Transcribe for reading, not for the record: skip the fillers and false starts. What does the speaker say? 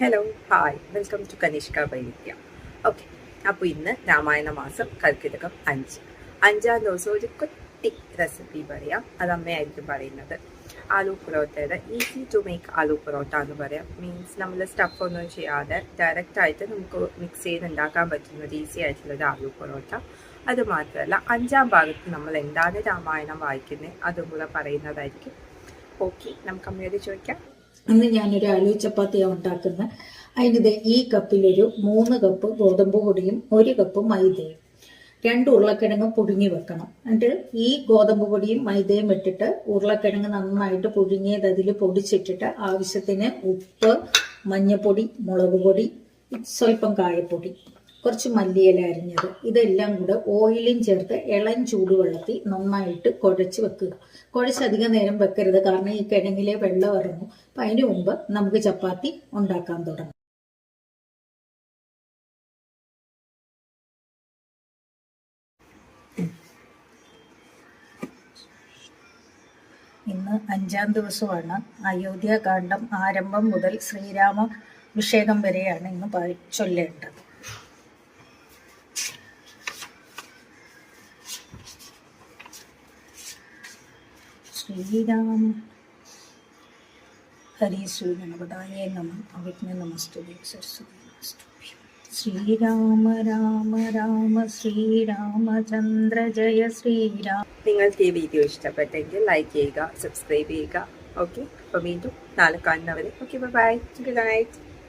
Hello hi welcome to Kanishka Vaividhya. Okay, അപ്പോൾ ഇന്ന് രാമായണ മാസം കർക്കിടകം 5 അഞ്ചാം ദിവസം ഒരു കുട്ടി റെസിപ്പി പറയാം. അത് അമ്മയായിരിക്കും പറയുന്നത്. ആലു പൊറോട്ടയുടെ easy to make aloo parotta എന്ന് പറയാം. മീൻസ് നമ്മൾ സ്റ്റഫ് ഒന്നും ചെയ്യാതെ ഡയറക്റ്റ് ആയിട്ട് നമുക്ക് മിക്സ് ചെയ്ത് ഉണ്ടാക്കാൻ പറ്റുന്ന ഒരു ഈസി ആയിട്ടുള്ളൊരു ആലു പൊറോട്ട. അത് മാത്രമല്ല, അഞ്ചാം ഭാഗത്ത് നമ്മൾ എന്താണ് രാമായണം വായിക്കുന്നത് അതും കൂടെ പറയുന്നതായിരിക്കും. ഓക്കെ, നമുക്ക് അമ്മയോട് ചോദിക്കാം. അന്ന് ഞാനൊരു ആലു ചപ്പാത്തിയാണ് ഉണ്ടാക്കുന്നത്. അതിനിത് ഈ കപ്പിലൊരു 3 കപ്പ് ഗോതമ്പ് പൊടിയും 1 കപ്പ് മൈദയും 2 ഉരുളക്കിഴങ്ങ് പുഴുങ്ങി വെക്കണം. എന്നിട്ട് ഈ ഗോതമ്പ് പൊടിയും മൈദയും ഇട്ടിട്ട് ഉരുളക്കിഴങ്ങ് നന്നായിട്ട് പുഴുങ്ങിയത് അതിൽ പൊടിച്ചിട്ടിട്ട് ആവശ്യത്തിന് ഉപ്പ്, മഞ്ഞപ്പൊടി, മുളക് പൊടി, സ്വല്പം കായപ്പൊടി, കുറച്ച് മല്ലിയില അരിഞ്ഞത്, ഇതെല്ലാം കൂടെ ഓയിലും ചേർത്ത് ഇളം ചൂടുവെള്ളത്തിൽ നന്നായിട്ട് കുഴച്ച് വെക്കുക. കുഴച്ചധികം നേരം വെക്കരുത്, കാരണം ഈ കിഴങ്ങിലെ വെള്ളം ഇറങ്ങും. അപ്പം അതിന് മുമ്പ് നമുക്ക് ചപ്പാത്തി ഉണ്ടാക്കാൻ തുടങ്ങാം. ഇന്ന് 5-ാം ദിവസമാണ്. അയോധ്യാകാന്ഡം ആരംഭം മുതൽ ശ്രീരാമ അഭിഷേകം വരെയാണ് ഇന്ന് ചൊല്ലേണ്ടത്. ശ്രീരാം ഹരി ശ്രീ ഗണപതായ നമഃ. അവിഘ്ന നമസ്തുതേ സരസ്വതി നമസ്തുഭ്യം. ശ്രീരാമ രാമ രാമ ശ്രീരാമചന്ദ്ര ജയ ശ്രീരാം. നിങ്ങൾക്ക് ഈ വീഡിയോ ഇഷ്ടപ്പെട്ടെങ്കിൽ ലൈക്ക് ചെയ്യുക, സബ്സ്ക്രൈബ് ചെയ്യുക. ഓക്കെ, അപ്പോൾ വീണ്ടും നാളെ കാണുന്നവരെ. Okay, bye, good night.